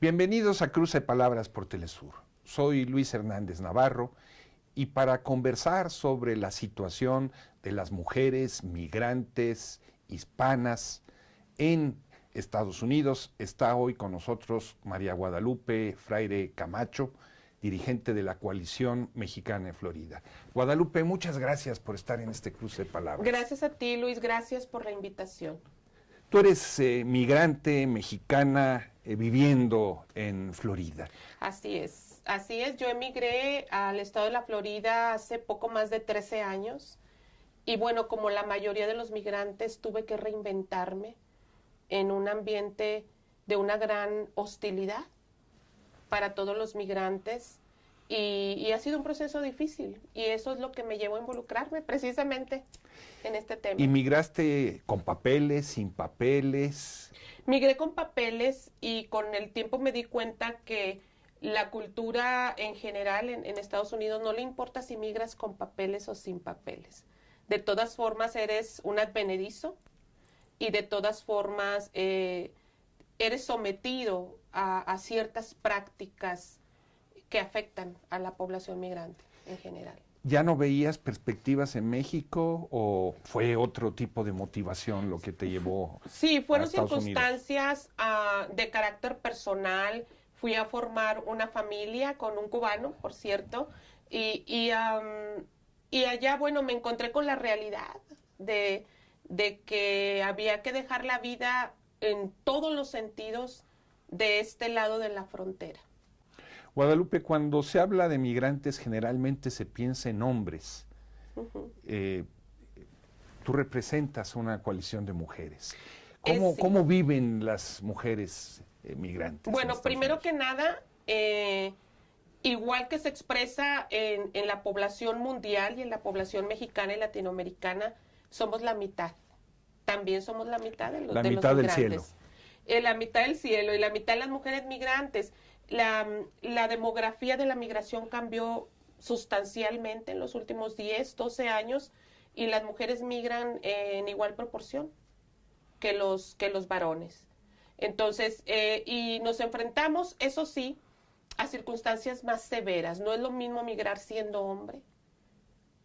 Bienvenidos a Cruce Palabras por Telesur. Soy Luis Hernández Navarro y para conversar sobre la situación de las mujeres migrantes hispanas en Estados Unidos está hoy con nosotros María Guadalupe Fraire Camacho, dirigente de la Coalición Mexicana en Florida. Guadalupe, muchas gracias por estar en este Cruce de Palabras. Gracias a ti, Luis, gracias por la invitación. Tú eres migrante mexicana viviendo en Florida. Así es. Yo emigré al estado de la Florida hace poco más de 13 años y bueno, como la mayoría de los migrantes, tuve que reinventarme en un ambiente de una gran hostilidad para todos los migrantes y ha sido un proceso difícil y eso es lo que me llevó a involucrarme precisamente en este tema. ¿Inmigraste con papeles, sin papeles? Migré con papeles y con el tiempo me di cuenta que la cultura en general en Estados Unidos no le importa si migras con papeles o sin papeles. De todas formas eres un advenedizo y de todas formas eres sometido a ciertas prácticas que afectan a la población migrante en general. ¿Ya no veías perspectivas en México o fue otro tipo de motivación lo que te llevó Sí, fueron a Estados circunstancias de carácter personal. Fui a formar una familia con un cubano, por cierto, y allá, bueno, me encontré con la realidad de que había que dejar la vida en todos los sentidos de este lado de la frontera. Guadalupe, cuando se habla de migrantes generalmente se piensa en hombres. Tú representas una coalición de mujeres. Sí. ¿Cómo viven las mujeres migrantes? Bueno, primero que nada, igual que se expresa en la población mundial y en la población mexicana y latinoamericana, somos la mitad. También somos la mitad de los La de mitad los del migrantes. cielo. La mitad del cielo y la mitad de las mujeres migrantes. La demografía de la migración cambió sustancialmente en los últimos 10, 12 años y las mujeres migran en igual proporción que los varones. Entonces, y nos enfrentamos, eso sí, a circunstancias más severas. No es lo mismo migrar siendo hombre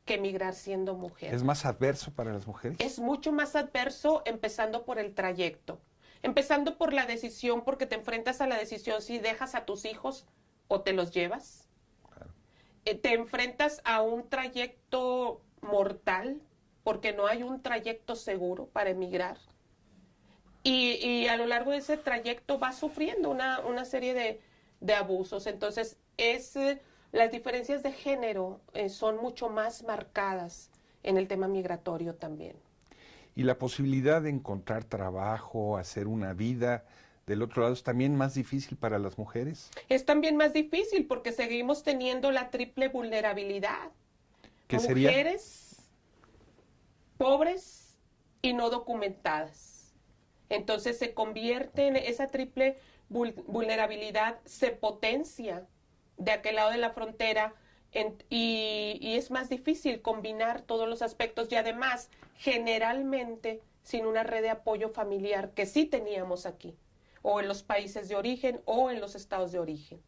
que migrar siendo mujer. ¿Es más adverso para las mujeres? Es mucho más adverso empezando por el trayecto. Empezando por la decisión, porque te enfrentas a la decisión si dejas a tus hijos o te los llevas. Claro. Te enfrentas a un trayecto mortal, porque no hay un trayecto seguro para emigrar. Y a lo largo de ese trayecto vas sufriendo una serie de abusos. Entonces, las diferencias de género son mucho más marcadas en el tema migratorio también. Y la posibilidad de encontrar trabajo, hacer una vida del otro lado, ¿es también más difícil para las mujeres? Es también más difícil porque seguimos teniendo la triple vulnerabilidad. ¿Qué sería? Mujeres pobres y no documentadas. Entonces se convierte en esa triple vulnerabilidad, se potencia de aquel lado de la frontera. Y es más difícil combinar todos los aspectos y además generalmente sin una red de apoyo familiar que sí teníamos aquí o en los países de origen o en los estados de origen.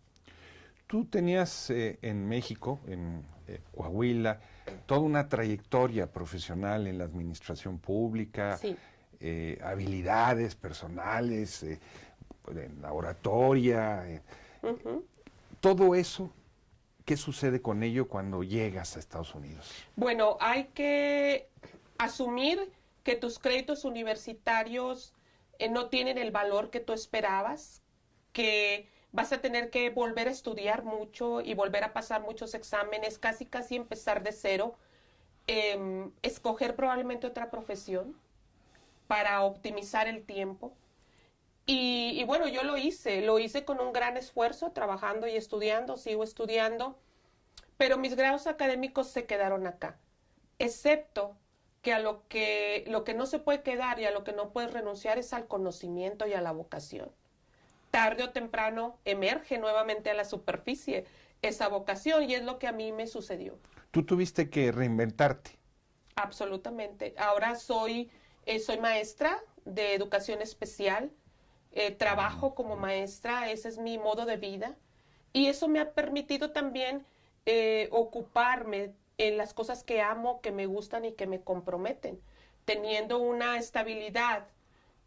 Tú tenías en México, en Coahuila, toda una trayectoria profesional en la administración pública, Sí. Habilidades personales, en la oratoria, todo eso. ¿Qué sucede con ello cuando llegas a Estados Unidos? Bueno, hay que asumir que tus créditos universitarios no tienen el valor que tú esperabas, que vas a tener que volver a estudiar mucho y volver a pasar muchos exámenes, casi empezar de cero, escoger probablemente otra profesión para optimizar el tiempo. Y bueno, yo lo hice con un gran esfuerzo, trabajando y estudiando, sigo estudiando, pero mis grados académicos se quedaron acá, excepto que lo que no se puede quedar y a lo que no puedes renunciar es al conocimiento y a la vocación. Tarde o temprano emerge nuevamente a la superficie esa vocación y es lo que a mí me sucedió. Tú tuviste que reinventarte. Absolutamente. Ahora soy maestra de educación especial. trabajo como maestra, ese es mi modo de vida. Y eso me ha permitido también ocuparme en las cosas que amo, que me gustan y que me comprometen. Teniendo una estabilidad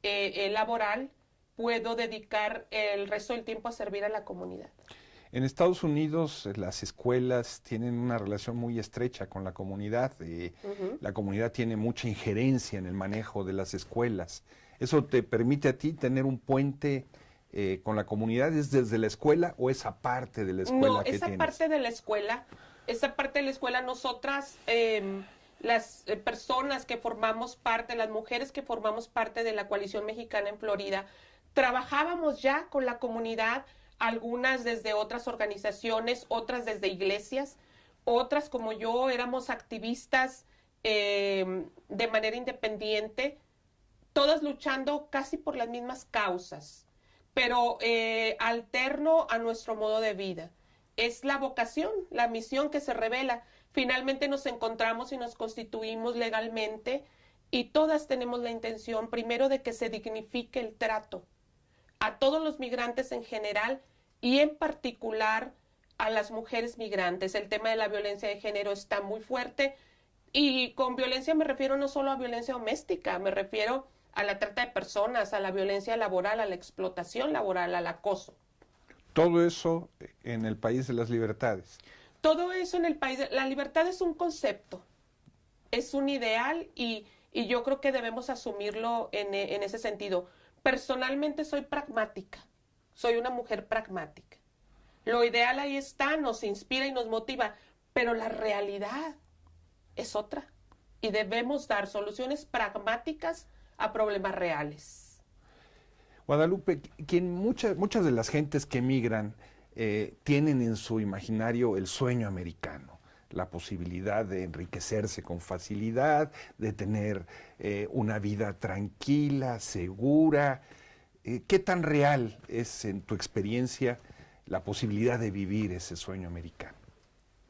laboral, puedo dedicar el resto del tiempo a servir a la comunidad. En Estados Unidos las escuelas tienen una relación muy estrecha con la comunidad. La comunidad tiene mucha injerencia en el manejo de las escuelas. ¿Eso te permite a ti tener un puente con la comunidad? ¿Es desde la escuela o esa parte de la escuela que tienes? No, esa parte de la escuela, nosotras, las personas que formamos parte, las mujeres que formamos parte de la Coalición Mexicana en Florida, trabajábamos ya con la comunidad, algunas desde otras organizaciones, otras desde iglesias, otras como yo éramos activistas de manera independiente, todas luchando casi por las mismas causas, pero alterno a nuestro modo de vida. Es la vocación, la misión que se revela. Finalmente nos encontramos y nos constituimos legalmente y todas tenemos la intención, primero, de que se dignifique el trato a todos los migrantes en general y en particular a las mujeres migrantes. El tema de la violencia de género está muy fuerte y con violencia me refiero no solo a violencia doméstica, me refiero a la trata de personas, a la violencia laboral, a la explotación laboral, al acoso. Todo eso en el país de las libertades. Todo eso en el país. La libertad es un concepto, es un ideal y yo creo que debemos asumirlo en ese sentido. Personalmente soy pragmática, soy una mujer pragmática. Lo ideal ahí está, nos inspira y nos motiva, pero la realidad es otra y debemos dar soluciones pragmáticas a problemas reales. Guadalupe, muchas de las gentes que emigran tienen en su imaginario el sueño americano, la posibilidad de enriquecerse con facilidad, de tener una vida tranquila, segura. ¿Qué tan real es en tu experiencia la posibilidad de vivir ese sueño americano?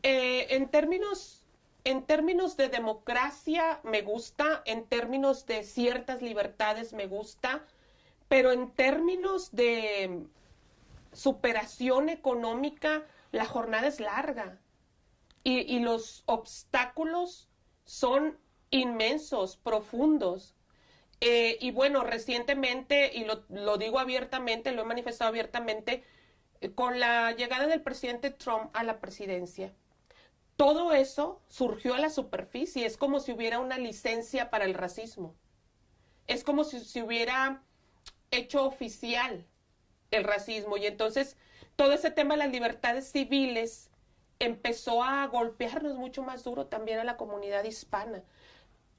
En términos de democracia me gusta, en términos de ciertas libertades me gusta, pero en términos de superación económica la jornada es larga y los obstáculos son inmensos, profundos. Y bueno, recientemente, y lo digo abiertamente, lo he manifestado abiertamente, con la llegada del presidente Trump a la presidencia, todo eso surgió a la superficie. Es como si hubiera una licencia para el racismo. Es como si se hubiera hecho oficial el racismo. Y entonces todo ese tema de las libertades civiles empezó a golpearnos mucho más duro también a la comunidad hispana.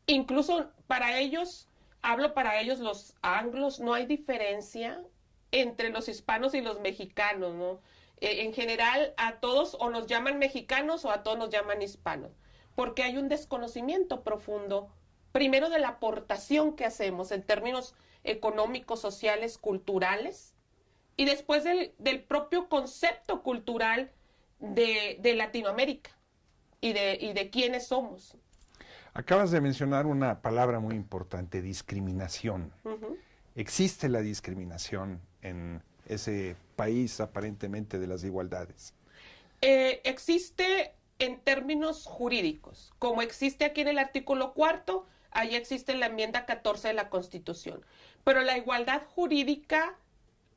Incluso para ellos, hablo para ellos, los anglos, no hay diferencia entre los hispanos y los mexicanos, ¿no? En general, a todos o nos llaman mexicanos o a todos nos llaman hispanos, porque hay un desconocimiento profundo, primero de la aportación que hacemos en términos económicos, sociales, culturales, y después del propio concepto cultural de Latinoamérica y de quiénes somos. Acabas de mencionar una palabra muy importante, discriminación. ¿Existe la discriminación en ese país aparentemente de las igualdades? Existe en términos jurídicos, como existe aquí en el artículo 4, ahí existe en la enmienda 14 de la Constitución. Pero la igualdad jurídica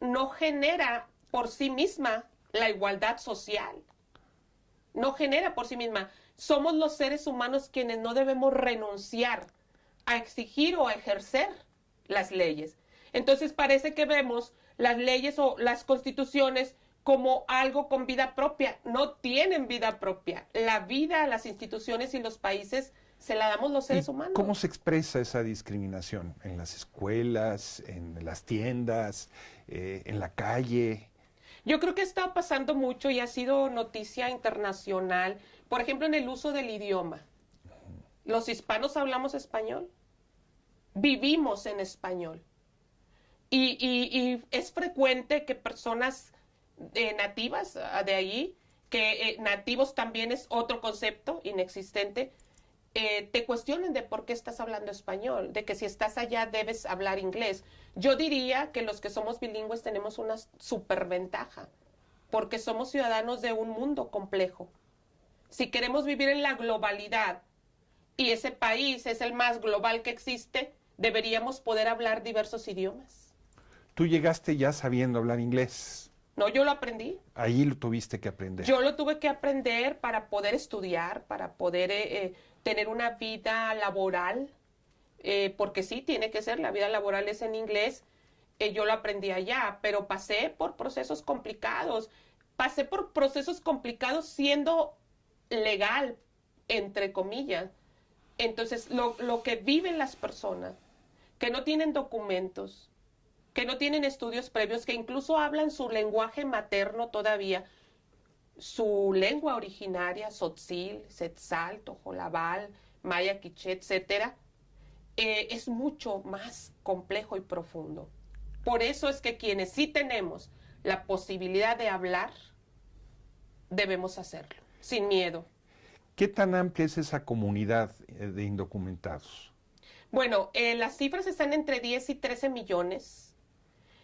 no genera por sí misma la igualdad social. No genera por sí misma. Somos los seres humanos quienes no debemos renunciar a exigir o a ejercer las leyes. Entonces parece que vemos las leyes o las constituciones como algo con vida propia. No tienen vida propia. La vida, las instituciones y los países se la damos los seres humanos. ¿Cómo se expresa esa discriminación? ¿En las escuelas, en las tiendas, en la calle? Yo creo que está pasando mucho y ha sido noticia internacional. Por ejemplo, en el uso del idioma. Los hispanos hablamos español. Vivimos en español. Y es frecuente que personas nativas de allí, que nativos también es otro concepto inexistente, te cuestionen de por qué estás hablando español, de que si estás allá debes hablar inglés. Yo diría que los que somos bilingües tenemos una superventaja, porque somos ciudadanos de un mundo complejo. Si queremos vivir en la globalidad y ese país es el más global que existe, deberíamos poder hablar diversos idiomas. Tú llegaste ya sabiendo hablar inglés. No, yo lo aprendí. Ahí lo tuviste que aprender. Yo lo tuve que aprender para poder estudiar, para poder tener una vida laboral, porque sí, tiene que ser, la vida laboral es en inglés. Yo lo aprendí allá, pero pasé por procesos complicados. Pasé por procesos complicados siendo legal, entre comillas. Entonces, lo que viven las personas que no tienen documentos, que no tienen estudios previos, que incluso hablan su lenguaje materno todavía, su lengua originaria, Tzotzil, Setzal, Tojolabal, Maya, Quiché, etcétera, es mucho más complejo y profundo. Por eso es que quienes sí tenemos la posibilidad de hablar, debemos hacerlo, sin miedo. ¿Qué tan amplia es esa comunidad de indocumentados? Bueno, las cifras están entre 10 y 13 millones.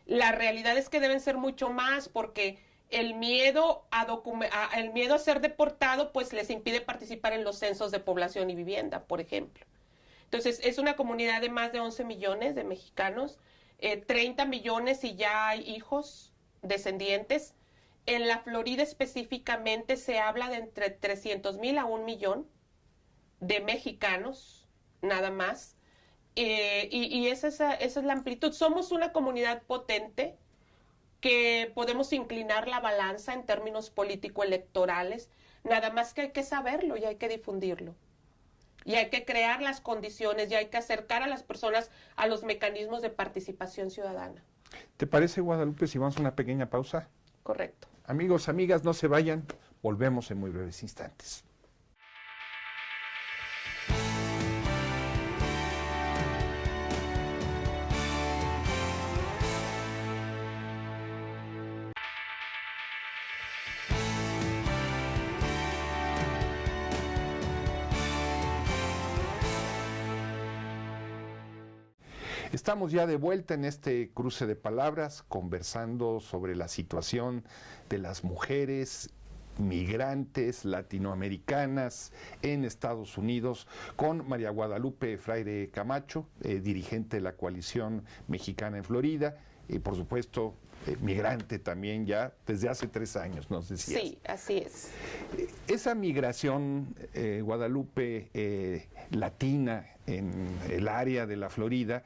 La realidad es que deben ser mucho más porque el miedo a ser deportado pues les impide participar en los censos de población y vivienda, por ejemplo. Entonces, es una comunidad de más de 11 millones de mexicanos, 30 millones si ya hay hijos descendientes. En la Florida específicamente se habla de entre 300,000 a 1,000,000 de mexicanos, nada más. Esa es la amplitud. Somos una comunidad potente que podemos inclinar la balanza en términos político-electorales, nada más que hay que saberlo y hay que difundirlo. Y hay que crear las condiciones y hay que acercar a las personas a los mecanismos de participación ciudadana. ¿Te parece, Guadalupe, si vamos a una pequeña pausa? Correcto. Amigos, amigas, no se vayan. Volvemos en muy breves instantes. Estamos ya de vuelta en este cruce de palabras, conversando sobre la situación de las mujeres migrantes latinoamericanas en Estados Unidos con María Guadalupe Freire Camacho, dirigente de la Coalición Mexicana en Florida, y por supuesto migrante también ya desde hace 3 años, nos decías. Sí, así es. Esa migración, Guadalupe, latina en el área de la Florida,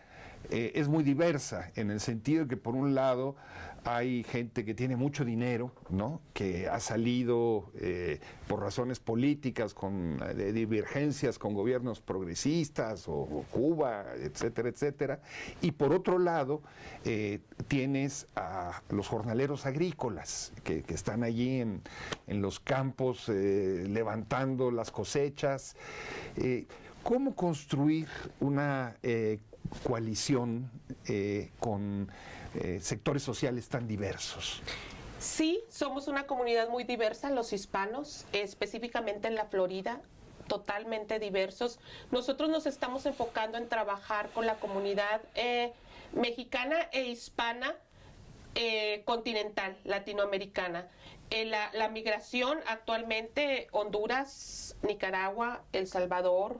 es muy diversa en el sentido de que por un lado hay gente que tiene mucho dinero, ¿no?, que ha salido por razones políticas, con divergencias con gobiernos progresistas o Cuba, etcétera, etcétera. Y por otro lado tienes a los jornaleros agrícolas que están allí en los campos levantando las cosechas. ¿Cómo construir una coalición con sectores sociales tan diversos? Sí, somos una comunidad muy diversa, los hispanos, específicamente en la Florida, totalmente diversos. Nosotros nos estamos enfocando en trabajar con la comunidad mexicana e hispana continental, latinoamericana. La migración actualmente, Honduras, Nicaragua, El Salvador,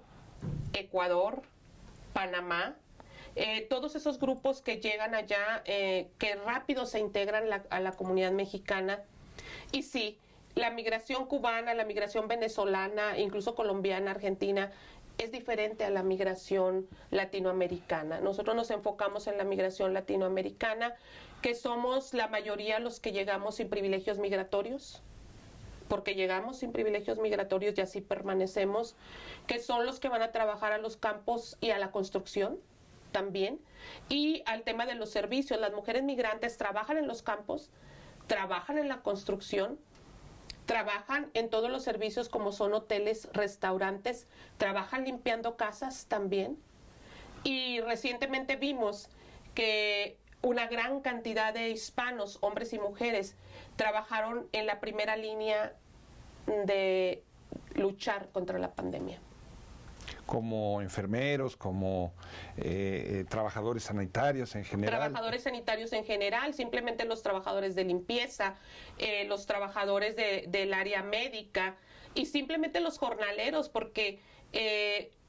Ecuador, Panamá, todos esos grupos que llegan allá, que rápido se integran a la comunidad mexicana. Y sí, la migración cubana, la migración venezolana, incluso colombiana, argentina, es diferente a la migración latinoamericana. Nosotros nos enfocamos en la migración latinoamericana, que somos la mayoría los que llegamos sin privilegios migratorios, porque llegamos sin privilegios migratorios y así permanecemos, que son los que van a trabajar a los campos y a la construcción también, y al tema de los servicios. Las mujeres migrantes trabajan en los campos, trabajan en la construcción, trabajan en todos los servicios como son hoteles, restaurantes, trabajan limpiando casas también. Y recientemente vimos que una gran cantidad de hispanos, hombres y mujeres, trabajaron en la primera línea de luchar contra la pandemia. como enfermeros, como trabajadores sanitarios en general. Trabajadores sanitarios en general, simplemente los trabajadores de limpieza, los trabajadores del área médica y simplemente los jornaleros, porque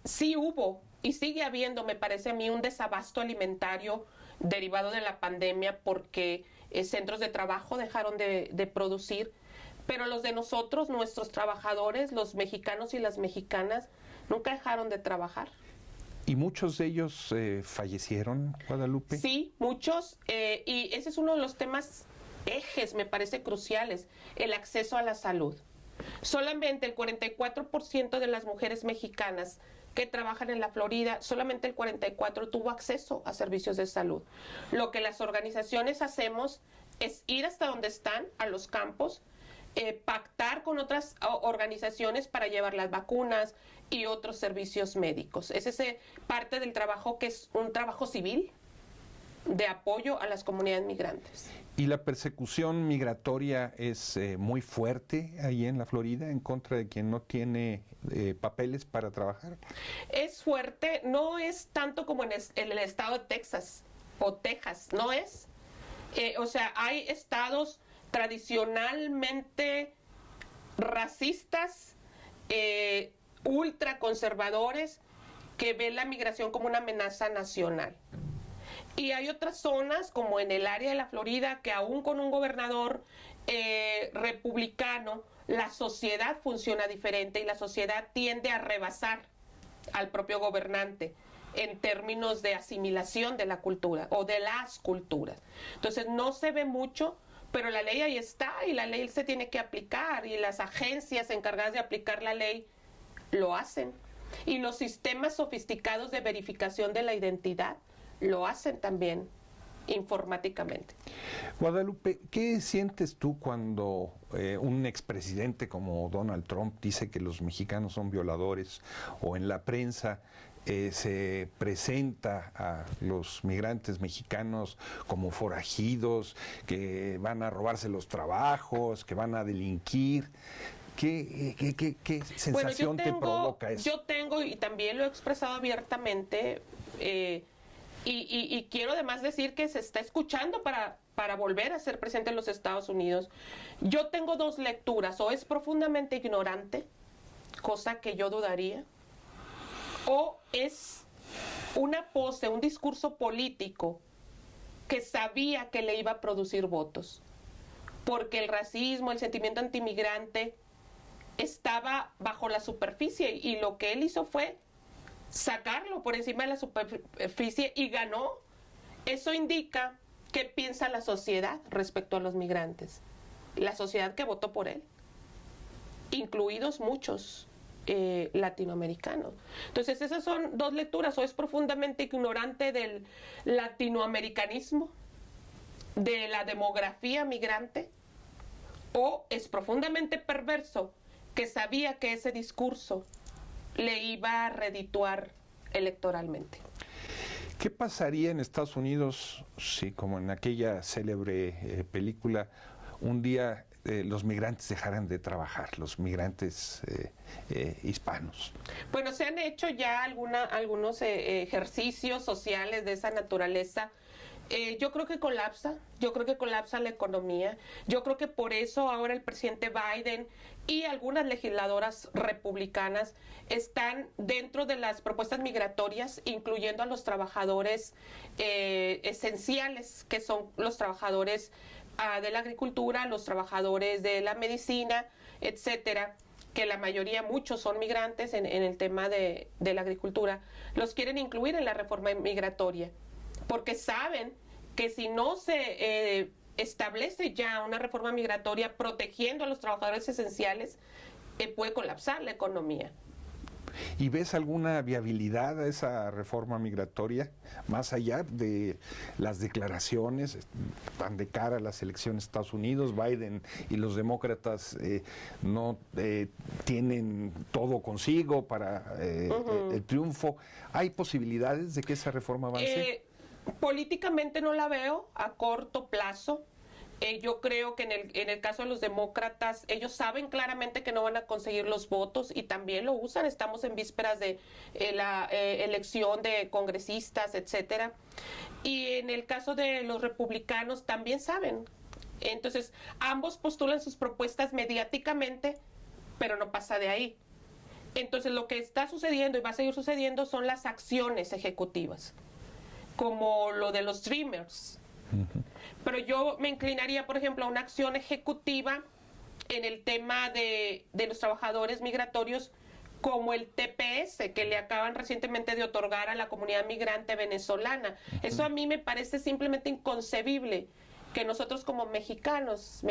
sí hubo y sigue habiendo, me parece a mí, un desabasto alimentario derivado de la pandemia porque centros de trabajo dejaron de producir, pero los de nosotros, nuestros trabajadores, los mexicanos y las mexicanas, nunca dejaron de trabajar. ¿Y muchos de ellos fallecieron, Guadalupe? Sí, muchos, y ese es uno de los temas ejes, me parece cruciales, el acceso a la salud. Solamente el 44% de las mujeres mexicanas que trabajan en la Florida, solamente el 44% tuvo acceso a servicios de salud. Lo que las organizaciones hacemos es ir hasta donde están, a los campos, pactar con otras organizaciones para llevar las vacunas y otros servicios médicos. Ese es parte del trabajo que es un trabajo civil de apoyo a las comunidades migrantes. ¿Y la persecución migratoria es muy fuerte ahí en la Florida en contra de quien no tiene papeles para trabajar? Es fuerte, no es tanto como en el estado de Texas o Texas, no es. O sea, hay estados tradicionalmente racistas, ultraconservadores, que ven la migración como una amenaza nacional. Y hay otras zonas, como en el área de la Florida, que aún con un gobernador republicano, la sociedad funciona diferente y la sociedad tiende a rebasar al propio gobernante en términos de asimilación de la cultura o de las culturas. Entonces no se ve mucho, pero la ley ahí está y la ley se tiene que aplicar y las agencias encargadas de aplicar la ley lo hacen. Y los sistemas sofisticados de verificación de la identidad lo hacen también informáticamente. Guadalupe, ¿qué sientes tú cuando un expresidente como Donald Trump dice que los mexicanos son violadores o en la prensa se presenta a los migrantes mexicanos como forajidos, que van a robarse los trabajos, que van a delinquir? ¿Qué sensación te provoca eso? Yo tengo, y también lo he expresado abiertamente, y quiero además decir que se está escuchando para volver a ser presidente en los Estados Unidos. Yo tengo dos lecturas: o es profundamente ignorante, cosa que yo dudaría, o es una pose, un discurso político que sabía que le iba a producir votos, porque el racismo, el sentimiento antimigrante estaba bajo la superficie y lo que él hizo fue sacarlo por encima de la superficie y ganó. Eso indica qué piensa la sociedad respecto a los migrantes, la sociedad que votó por él, incluidos muchos latinoamericanos. Entonces esas son dos lecturas: o es profundamente ignorante del latinoamericanismo, de la demografía migrante, o es profundamente perverso, que sabía que ese discurso le iba a redituar electoralmente. ¿Qué pasaría en Estados Unidos si, como en aquella célebre película, un día los migrantes dejaran de trabajar, los migrantes hispanos? Bueno, se han hecho ya algunos ejercicios sociales de esa naturaleza. Yo creo que colapsa la economía. Yo creo que por eso ahora el presidente Biden y algunas legisladoras republicanas están dentro de las propuestas migratorias, incluyendo a los trabajadores esenciales, que son los trabajadores de la agricultura, los trabajadores de la medicina, etcétera, que la mayoría, muchos son migrantes en el tema de la agricultura. Los quieren incluir en la reforma migratoria, porque saben que si no se establece ya una reforma migratoria protegiendo a los trabajadores esenciales, puede colapsar la economía. ¿Y ves alguna viabilidad a esa reforma migratoria, más allá de las declaraciones tan de cara a las elecciones de Estados Unidos? Biden y los demócratas no tienen todo consigo para el triunfo. ¿Hay posibilidades de que esa reforma avance? Políticamente no la veo a corto plazo. Yo creo que en el caso de los demócratas, ellos saben claramente que no van a conseguir los votos y también lo usan. Estamos en vísperas de la elección de congresistas, etcétera. Y en el caso de los republicanos también saben. Entonces, ambos postulan sus propuestas mediáticamente, pero no pasa de ahí. Entonces, lo que está sucediendo y va a seguir sucediendo son las acciones ejecutivas, como lo de los Dreamers. Pero yo me inclinaría, por ejemplo, a una acción ejecutiva en el tema de los trabajadores migratorios, como el TPS que le acaban recientemente de otorgar a la comunidad migrante venezolana. Eso a mí me parece simplemente inconcebible, que nosotros como mexicanas,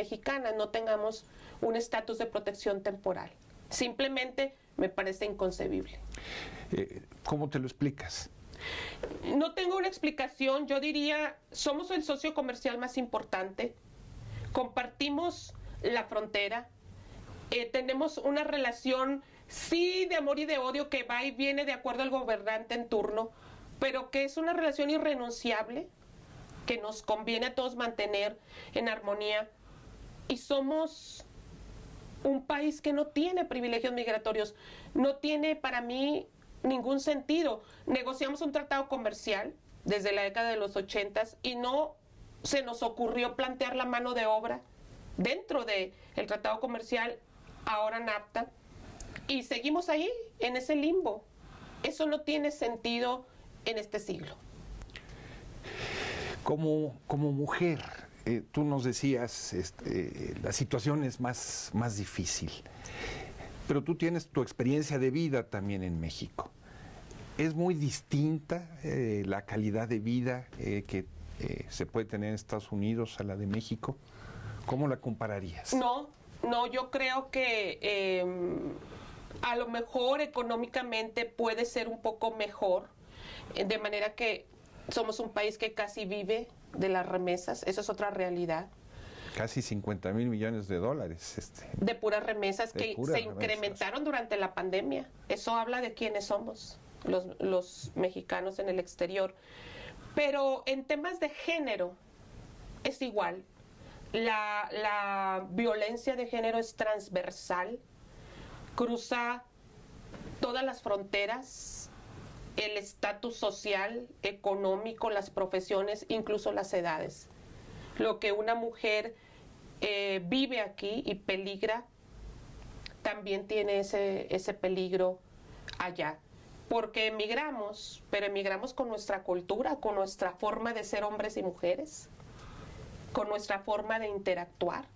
no tengamos un estatus de protección temporal. Simplemente me parece inconcebible. ¿Cómo te lo explicas? No tengo una explicación. Yo diría, somos el socio comercial más importante, compartimos la frontera, tenemos una relación, sí, de amor y de odio que va y viene de acuerdo al gobernante en turno, pero que es una relación irrenunciable, que nos conviene a todos mantener en armonía, y somos un país que no tiene privilegios migratorios, no tiene para mí ningún sentido. Negociamos un tratado comercial desde la década de los 80 y no se nos ocurrió plantear la mano de obra dentro del tratado comercial, ahora NAFTA, y seguimos ahí, en ese limbo. Eso no tiene sentido en este siglo. Como mujer, tú nos decías, la situación es más difícil, pero tú tienes tu experiencia de vida también en México. ¿Es muy distinta la calidad de vida que se puede tener en Estados Unidos a la de México? ¿Cómo la compararías? No, yo creo que a lo mejor económicamente puede ser un poco mejor, de manera que somos un país que casi vive de las remesas, eso es otra realidad. Casi 50,000 millones de dólares. De puras remesas que se incrementaron durante la pandemia. Eso habla de quiénes somos los mexicanos en el exterior. Pero en temas de género es igual. La violencia de género es transversal, cruza todas las fronteras, el estatus social, económico, las profesiones, incluso las edades. Lo que una mujer vive aquí y peligra, también tiene ese peligro allá. Porque emigramos, pero emigramos con nuestra cultura, con nuestra forma de ser hombres y mujeres, con nuestra forma de interactuar.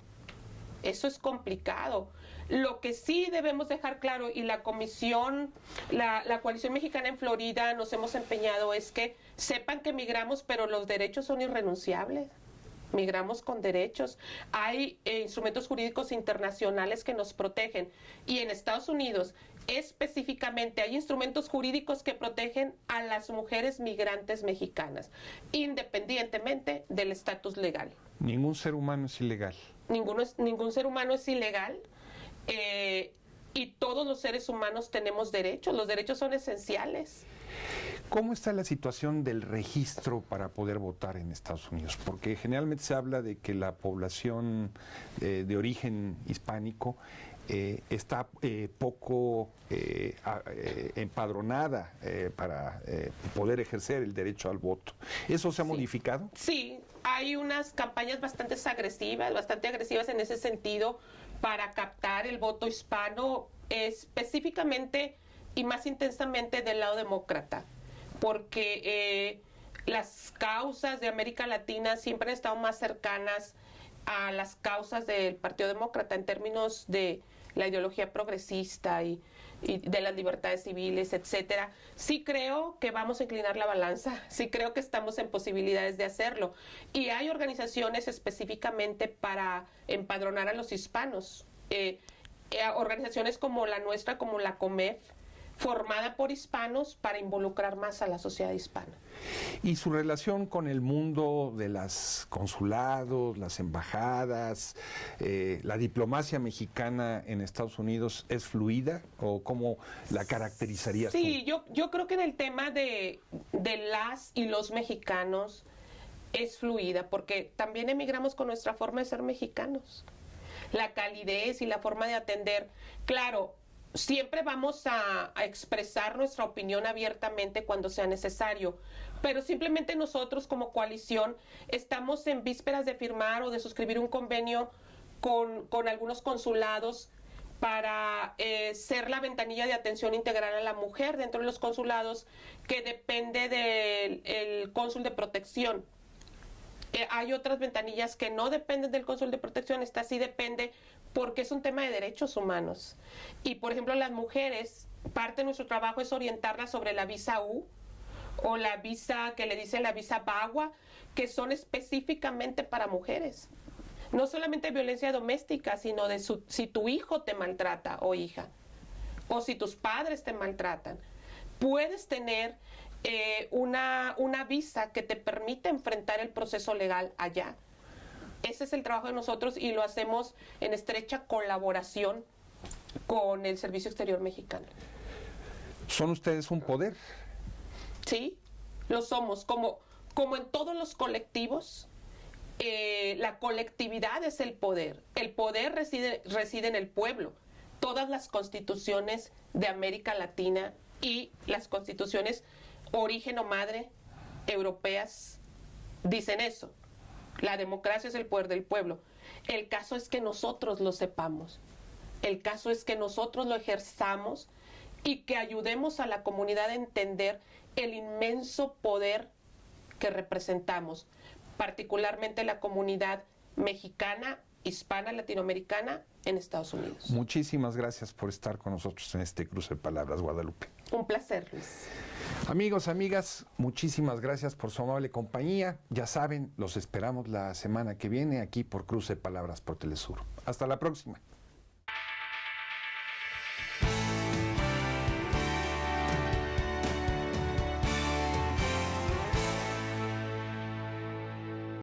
Eso es complicado. Lo que sí debemos dejar claro, y la comisión, la Coalición Mexicana en Florida nos hemos empeñado, es que sepan que migramos, pero los derechos son irrenunciables. Migramos con derechos. Hay instrumentos jurídicos internacionales que nos protegen. Y en Estados Unidos, específicamente, hay instrumentos jurídicos que protegen a las mujeres migrantes mexicanas, independientemente del estatus legal. Ningún ser humano es ilegal. Ningún ser humano es ilegal. Y todos los seres humanos tenemos derechos. Los derechos son esenciales. ¿Cómo está la situación del registro para poder votar en Estados Unidos? Porque generalmente se habla de que la población de origen hispánico está poco empadronada para poder ejercer el derecho al voto. ¿Eso se ha modificado? Sí, hay unas campañas bastante agresivas en ese sentido para captar el voto hispano, específicamente y más intensamente del lado demócrata, porque las causas de América Latina siempre han estado más cercanas a las causas del Partido Demócrata en términos de la ideología progresista y de las libertades civiles, etcétera. Sí creo que vamos a inclinar la balanza, sí creo que estamos en posibilidades de hacerlo. Y hay organizaciones específicamente para empadronar a los hispanos, organizaciones como la nuestra, como la COMEF, formada por hispanos para involucrar más a la sociedad hispana. ¿Y su relación con el mundo de los consulados, las embajadas, la diplomacia mexicana en Estados Unidos es fluida o cómo la caracterizarías tú? Sí, yo creo que en el tema de las y los mexicanos es fluida, porque también emigramos con nuestra forma de ser mexicanos. La calidez y la forma de atender. Claro, siempre vamos a expresar nuestra opinión abiertamente cuando sea necesario, pero simplemente nosotros como coalición estamos en vísperas de firmar o de suscribir un convenio con algunos consulados para ser la ventanilla de atención integral a la mujer dentro de los consulados, que depende del cónsul de protección. Hay otras ventanillas que no dependen del cónsul de protección, esta sí depende porque es un tema de derechos humanos. Y por ejemplo, las mujeres, parte de nuestro trabajo es orientarlas sobre la visa U o la visa que le dicen la visa BAGUA, que son específicamente para mujeres. No solamente violencia doméstica, sino de si tu hijo te maltrata o hija, o si tus padres te maltratan. Puedes tener una visa que te permite enfrentar el proceso legal allá. Ese es el trabajo de nosotros y lo hacemos en estrecha colaboración con el Servicio Exterior Mexicano. ¿Son ustedes un poder? Sí, lo somos. Como en todos los colectivos, la colectividad es el poder. El poder reside en el pueblo. Todas las constituciones de América Latina y las constituciones origen o madre europeas dicen eso. La democracia es el poder del pueblo. El caso es que nosotros lo sepamos. El caso es que nosotros lo ejerzamos y que ayudemos a la comunidad a entender el inmenso poder que representamos, particularmente la comunidad mexicana, hispana, latinoamericana en Estados Unidos. Muchísimas gracias por estar con nosotros en este cruce de palabras, Guadalupe. Un placer, Luis. Amigos, amigas, muchísimas gracias por su amable compañía. Ya saben, los esperamos la semana que viene aquí por Cruce de Palabras por Telesur. Hasta la próxima.